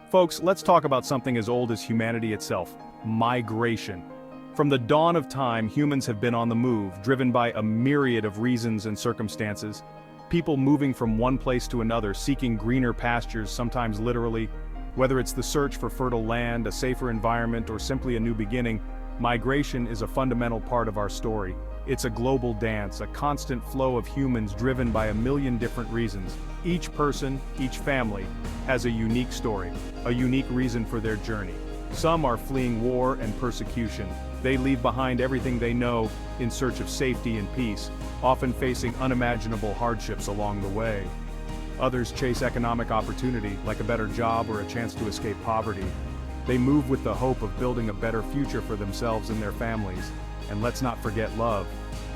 Folks, let's talk about something as old as humanity itself: migration. From the dawn of time, humans have been on the move, driven by a myriad of reasons and circumstances. People moving from one place to another, seeking greener pastures, sometimes literally. Whether it's the search for fertile land, a safer environment, or simply a new beginning, migration is a fundamental part of our story. It's a global dance, a constant flow of humans driven by a million different reasons. Each person, each family, has a unique story, a unique reason for their journey. Some are fleeing war and persecution. They leave behind everything they know in search of safety and peace, often facing unimaginable hardships along the way. Others chase economic opportunity, like a better job or a chance to escape poverty. They move with the hope of building a better future for themselves and their families. And let's not forget love.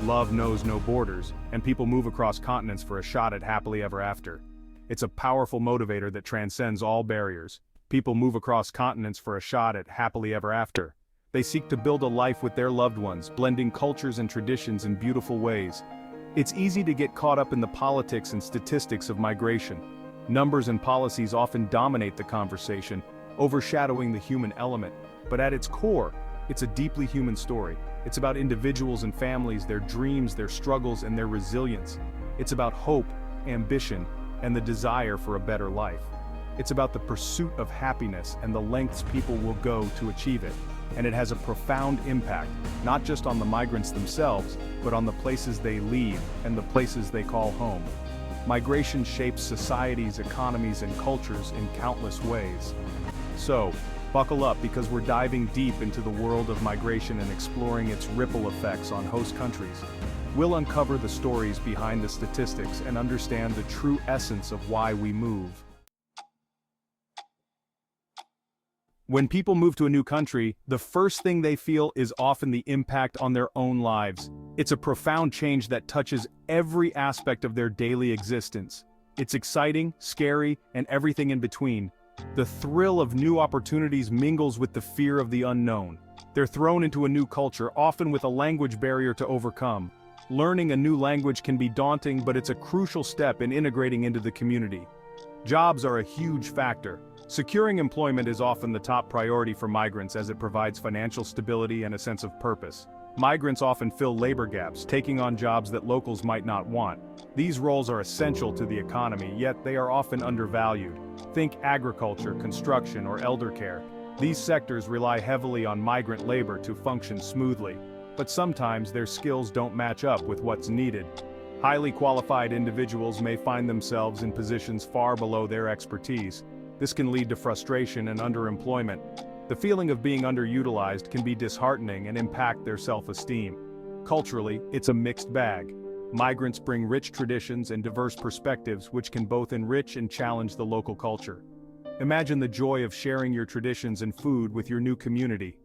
Love knows no borders, and people move across continents for a shot at happily ever after. It's a powerful motivator that transcends all barriers. People move across continents for a shot at happily ever after. They seek to build a life with their loved ones, blending cultures and traditions in beautiful ways. It's easy to get caught up in the politics and statistics of migration. Numbers and policies often dominate the conversation, overshadowing the human element. But at its core, it's a deeply human story. It's about individuals and families, their dreams, their struggles, and their resilience. It's about hope, ambition, and the desire for a better life. It's about the pursuit of happiness and the lengths people will go to achieve it. And it has a profound impact, not just on the migrants themselves, but on the places they leave and the places they call home. Migration shapes societies, economies, and cultures in countless ways. So, buckle up, because we're diving deep into the world of migration and exploring its ripple effects on host countries. We'll uncover the stories behind the statistics and understand the true essence of why we move. When people move to a new country, the first thing they feel is often the impact on their own lives. It's a profound change that touches every aspect of their daily existence. It's exciting, scary, and everything in between. The thrill of new opportunities mingles with the fear of the unknown. They're thrown into a new culture, often with a language barrier to overcome. Learning a new language can be daunting, but it's a crucial step in integrating into the community. Jobs are a huge factor. Securing employment is often the top priority for migrants, as it provides financial stability and a sense of purpose. Migrants often fill labor gaps, taking on jobs that locals might not want. These roles are essential to the economy, yet they are often undervalued. Think agriculture, construction, or elder care. These sectors rely heavily on migrant labor to function smoothly, but sometimes their skills don't match up with what's needed. Highly qualified individuals may find themselves in positions far below their expertise. This can lead to frustration and underemployment. The feeling of being underutilized can be disheartening and impact their self-esteem. Culturally, it's a mixed bag. Migrants bring rich traditions and diverse perspectives, which can both enrich and challenge the local culture. Imagine the joy of sharing your traditions and food with your new community.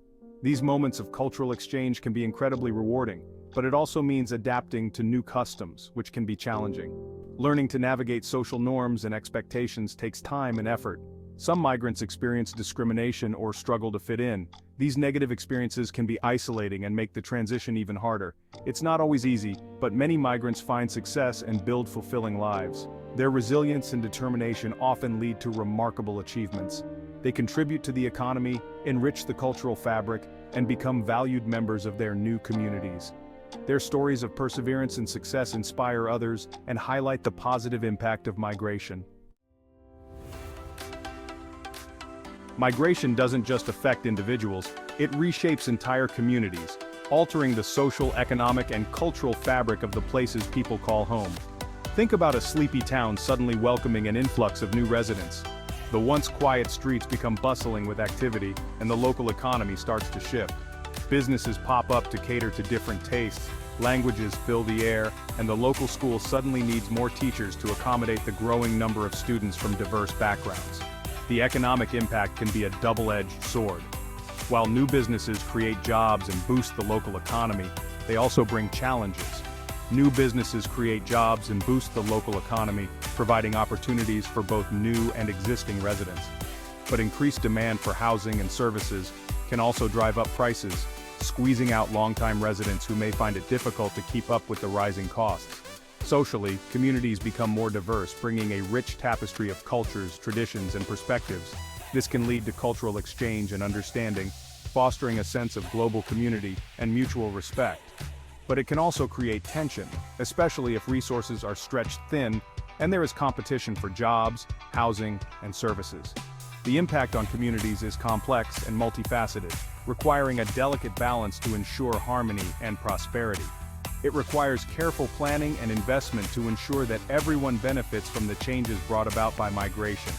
These moments of cultural exchange can be incredibly rewarding, but it also means adapting to new customs, which can be challenging. Learning to navigate social norms and expectations takes time and effort. Some migrants experience discrimination or struggle to fit in. These negative experiences can be isolating and make the transition even harder. It's not always easy, but many migrants find success and build fulfilling lives. Their resilience and determination often lead to remarkable achievements. They contribute to the economy, enrich the cultural fabric, and become valued members of their new communities. Their stories of perseverance and success inspire others and highlight the positive impact of migration. Migration doesn't just affect individuals, it reshapes entire communities, altering the social, economic, and cultural fabric of the places people call home. Think about a sleepy town suddenly welcoming an influx of new residents. The once quiet streets become bustling with activity, and the local economy starts to shift. Businesses pop up to cater to different tastes, languages fill the air, and the local school suddenly needs more teachers to accommodate the growing number of students from diverse backgrounds. The economic impact can be a double-edged sword. While new businesses create jobs and boost the local economy, they also bring challenges. New businesses create jobs and boost the local economy, providing opportunities for both new and existing residents. But increased demand for housing and services can also drive up prices, squeezing out longtime residents who may find it difficult to keep up with the rising costs. Socially, communities become more diverse, bringing a rich tapestry of cultures, traditions, and perspectives. This can lead to cultural exchange and understanding, fostering a sense of global community and mutual respect. But it can also create tension, especially if resources are stretched thin and there is competition for jobs, housing, and services. The impact on communities is complex and multifaceted, requiring a delicate balance to ensure harmony and prosperity. It requires careful planning and investment to ensure that everyone benefits from the changes brought about by migration,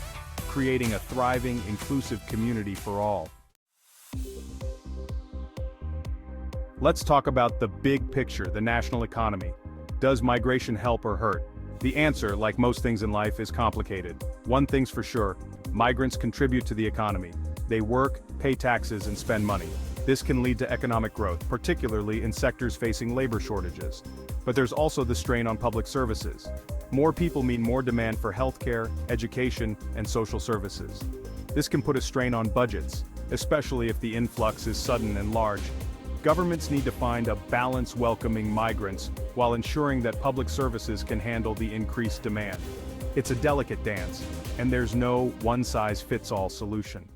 creating a thriving, inclusive community for all. Let's talk about the big picture, the national economy. Does migration help or hurt? The answer, like most things in life, is complicated. One thing's for sure, migrants contribute to the economy. They work, pay taxes, and spend money. This can lead to economic growth, particularly in sectors facing labor shortages. But there's also the strain on public services. More people mean more demand for healthcare, education, and social services. This can put a strain on budgets, especially if the influx is sudden and large. Governments need to find a balance welcoming migrants while ensuring that public services can handle the increased demand. It's a delicate dance, and there's no one-size-fits-all solution.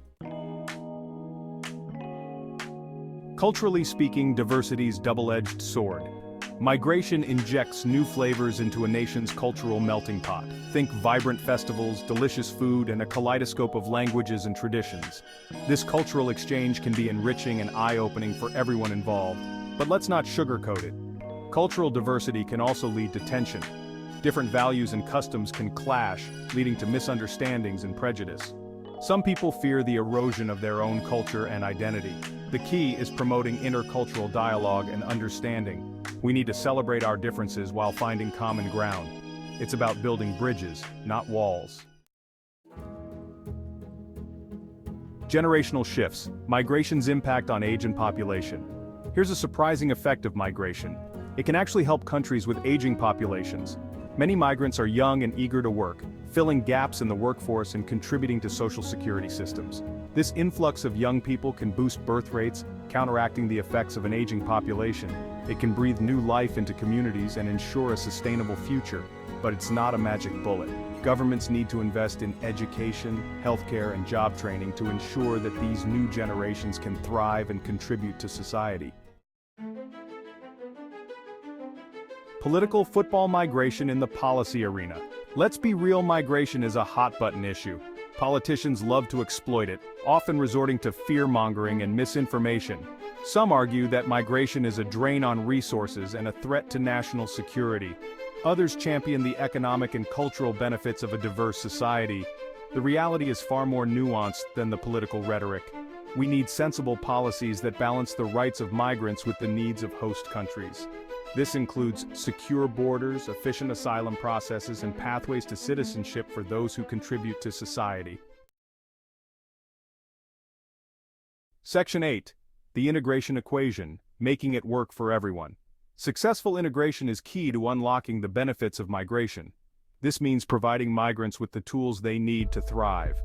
Culturally speaking, diversity's double-edged sword. Migration injects new flavors into a nation's cultural melting pot. Think vibrant festivals, delicious food, and a kaleidoscope of languages and traditions. This cultural exchange can be enriching and eye-opening for everyone involved. But let's not sugarcoat it. Cultural diversity can also lead to tension. Different values and customs can clash, leading to misunderstandings and prejudice. Some people fear the erosion of their own culture and identity. The key is promoting intercultural dialogue and understanding. We need to celebrate our differences while finding common ground. It's about building bridges, not walls. Generational shifts, migration's impact on age and population. Here's a surprising effect of migration. It can actually help countries with aging populations. Many migrants are young and eager to work, filling gaps in the workforce and contributing to social security systems. This influx of young people can boost birth rates, counteracting the effects of an aging population. It can breathe new life into communities and ensure a sustainable future, but it's not a magic bullet. Governments need to invest in education, healthcare, and job training to ensure that these new generations can thrive and contribute to society. Political football migration in the policy arena. Let's be real, migration is a hot-button issue. Politicians love to exploit it, often resorting to fear-mongering and misinformation. Some argue that migration is a drain on resources and a threat to national security. Others champion the economic and cultural benefits of a diverse society. The reality is far more nuanced than the political rhetoric. We need sensible policies that balance the rights of migrants with the needs of host countries. This includes secure borders, efficient asylum processes, and pathways to citizenship for those who contribute to society. Section 8. The integration equation, making it work for everyone. Successful integration is key to unlocking the benefits of migration. This means providing migrants with the tools they need to thrive.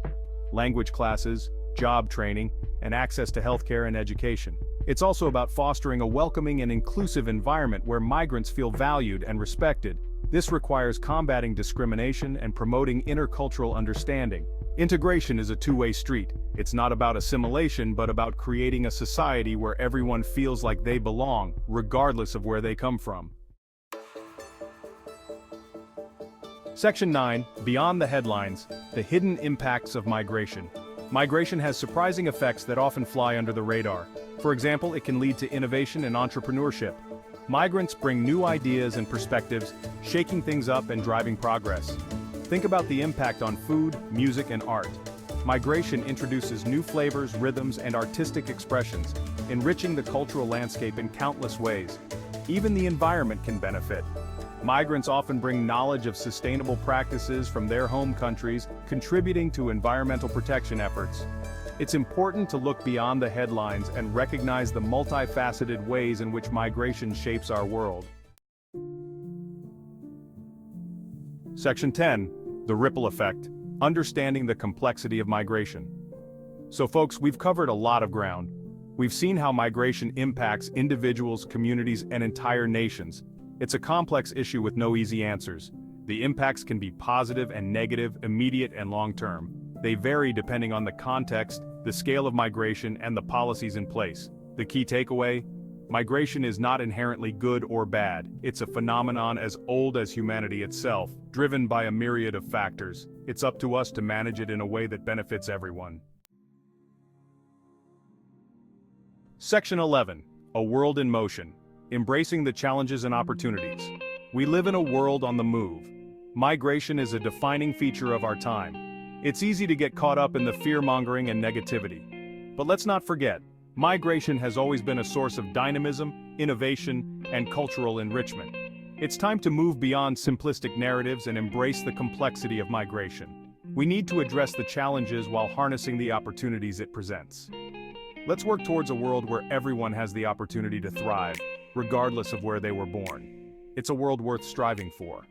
Language classes, job training, and access to healthcare and education. It's also about fostering a welcoming and inclusive environment where migrants feel valued and respected. This requires combating discrimination and promoting intercultural understanding. Integration is a two-way street. It's not about assimilation, but about creating a society where everyone feels like they belong, regardless of where they come from. Section 9. Beyond the headlines, the hidden impacts of migration. Migration has surprising effects that often fly under the radar. For example, it can lead to innovation and entrepreneurship. Migrants bring new ideas and perspectives, shaking things up and driving progress. Think about the impact on food, music, and art. Migration introduces new flavors, rhythms, and artistic expressions, enriching the cultural landscape in countless ways. Even the environment can benefit. Migrants often bring knowledge of sustainable practices from their home countries, contributing to environmental protection efforts. It's important to look beyond the headlines and recognize the multifaceted ways in which migration shapes our world. Section 10. The ripple effect, understanding the complexity of migration. So folks, we've covered a lot of ground. We've seen how migration impacts individuals, communities, and entire nations. It's a complex issue with no easy answers. The impacts can be positive and negative, immediate and long-term. They vary depending on the context, the scale of migration, and the policies in place. The key takeaway? Migration is not inherently good or bad. It's a phenomenon as old as humanity itself, driven by a myriad of factors. It's up to us to manage it in a way that benefits everyone. Section 11. A World in Motion. Embracing the challenges and opportunities. We live in a world on the move. Migration is a defining feature of our time. It's easy to get caught up in the fear-mongering and negativity. But let's not forget, migration has always been a source of dynamism, innovation, and cultural enrichment. It's time to move beyond simplistic narratives and embrace the complexity of migration. We need to address the challenges while harnessing the opportunities it presents. Let's work towards a world where everyone has the opportunity to thrive, regardless of where they were born. It's a world worth striving for.